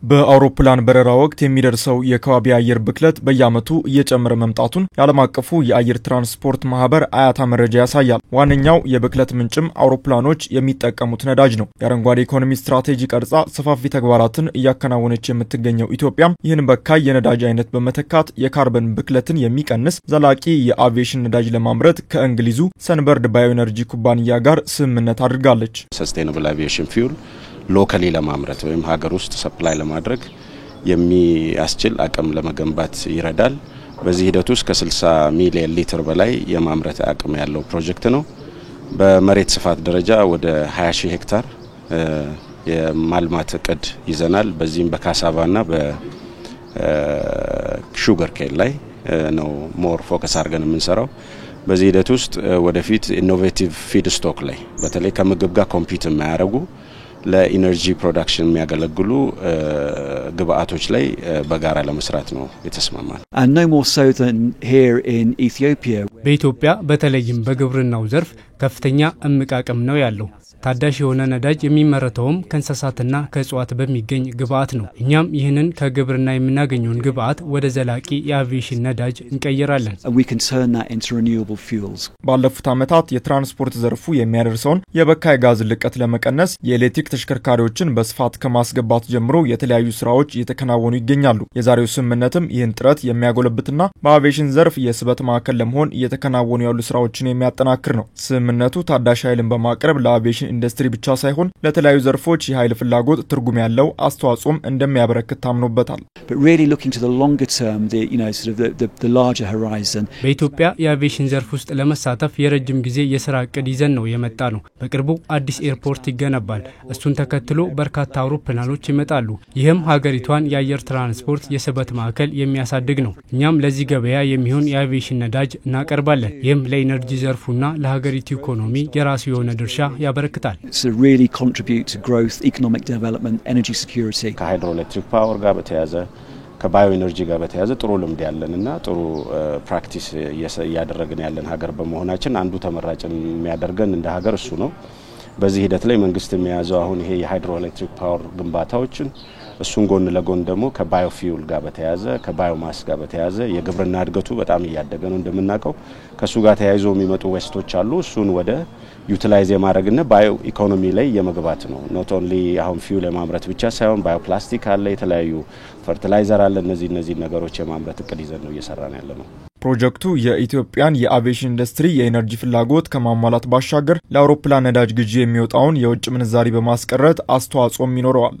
በአውሮፕላን በረራ ወቅት የሚደርሰው የከባቢ አየር ብክለት በየዓመቱ እየጨመረ መምጣቱን የዓለም አቀፉ የአየር ትራንስፖርት ማህበር አያታ መረጃ ያሳያል። ዋነኛው የብክለት ምንጭም አውሮፕላኖች የሚጠቀሙት ነዳጅ ነው። የአረንጓዴ ኢኮኖሚ ስትራቴጂ ቀርጻ ሰፋፊ ተግባራትን እያከናወነች የምትገኘው ኢትዮጵያም ይህን በካይ የነዳጅ አይነት በመተካት የካርበን ብክለትን የሚቀንስ ዘላቂ የአቪዬሽን ነዳጅ ለማምረት ከእንግሊዙ ሰንበርድ ባዮኤነርጂ ኩባንያ ጋር ስምምነት አድርጋለች። ሰስቴይነብል አቪዬሽን ፊውል ሎካሊ ለማምረት ወይም ሀገር ውስጥ ሰፕላይ ለማድረግ የሚያስችል አቅም ለመገንባት ይረዳል። በዚህ ሂደት ውስጥ ከ60 ሚሊዮን ሊትር በላይ የማምረት አቅም ያለው ፕሮጀክት ነው። በመሬት ስፋት ደረጃ ወደ 20 ሺህ ሄክታር የማልማት እቅድ ይዘናል። በዚህም በካሳቫና በሹገር ኬን ላይ ነው ሞር ፎከስ አድርገን የምንሰራው። በዚህ ሂደት ውስጥ ወደፊት ኢኖቬቲቭ ፊድ ስቶክ ላይ በተለይ ከምግብ ጋር ኮምፒት የማያደርጉ ለኢነርጂ ፕሮዳክሽን የሚያገለግሉ ግብአቶች ላይ በጋራ ለመስራት ነው የተስማማል። በኢትዮጵያ በተለይም በግብርናው ዘርፍ ከፍተኛ እምቅ አቅም ነው ያለው። ታዳሽ የሆነ ነዳጅ የሚመረተውም ከእንስሳትና ከእጽዋት በሚገኝ ግብአት ነው። እኛም ይህንን ከግብርና የምናገኘውን ግብአት ወደ ዘላቂ የአቪዬሽን ነዳጅ እንቀይራለን። ባለፉት ዓመታት የትራንስፖርት ዘርፉ የሚያደርሰውን የበካይ ጋዝ ልቀት ለመቀነስ የኤሌክትሪክ ተሽከርካሪዎችን በስፋት ከማስገባት ጀምሮ የተለያዩ ስራዎች እየተከናወኑ ይገኛሉ። የዛሬው ስምምነትም ይህን ጥረት የሚያጎለብትና በአቪዬሽን ዘርፍ የስበት ማዕከል ለመሆን እየተከናወኑ ያሉ ስራዎችን የሚያጠናክር ነው። ስምምነቱ ታዳሽ ኃይልን በማቅረብ ለአቪዬሽን ኢንዱስትሪ ብቻ ሳይሆን ለተለያዩ ዘርፎች የኃይል ፍላጎት ትርጉም ያለው አስተዋጽኦም እንደሚያበረክት ታምኖበታል። በኢትዮጵያ የአቪዬሽን ዘርፍ ውስጥ ለመሳተፍ የረጅም ጊዜ የስራ እቅድ ይዘን ነው የመጣ ነው። በቅርቡ አዲስ ኤርፖርት ይገነባል። እሱን ተከትሎ በርካታ አውሮፕላኖች ይመጣሉ። ይህም ሀገሪቷን የአየር ትራንስፖርት የስበት ማዕከል የሚያሳድግ ነው። እኛም ለዚህ ገበያ የሚሆን የአቪዬሽን ነዳጅ እናቀርባለን። ይህም ለኢነርጂ ዘርፉና ለሀገሪቱ ኢኮኖሚ የራሱ የሆነ ድርሻ ያበረክታል። ከሃይድሮ ኤሌክትሪክ ፓወር ጋር በተያያዘ ከባዮ ኢነርጂ ጋር በተያያዘ ጥሩ ልምድ ያለንና ጥሩ ፕራክቲስ እያደረግን ያለን ሀገር በመሆናችን አንዱ ተመራጭ የሚያደርገን እንደ ሀገር እሱ ነው። በዚህ ሂደት ላይ መንግስት የሚያዘው አሁን ይሄ የሃይድሮ ኤሌክትሪክ ፓወር ግንባታዎችን እሱን ጎን ለጎን ደግሞ ከባዮ ፊውል ጋር በተያያዘ ከባዮ ማስ ጋር በተያያዘ የግብርና እድገቱ በጣም እያደገ ነው እንደምናውቀው። ከሱ ጋር ተያይዞ የሚመጡ ዌስቶች አሉ። እሱን ወደ ዩቲላይዝ የማድረግና ባዮ ኢኮኖሚ ላይ የመግባት ነው። ኖት ኦንሊ አሁን ፊውል የማምረት ብቻ ሳይሆን ባዮ ፕላስቲክ አለ፣ የተለያዩ ፈርቲላይዘር አለ። እነዚህ ነገሮች የማምረት እቅድ ይዘን ነው እየሰራን ያለነው። ፕሮጀክቱ የኢትዮጵያን የአቪዬሽን ኢንዱስትሪ የኤነርጂ ፍላጎት ከማሟላት ባሻገር ለአውሮፕላን ነዳጅ ግዢ የሚወጣውን የውጭ ምንዛሪ በማስቀረት አስተዋጽኦም ይኖረዋል።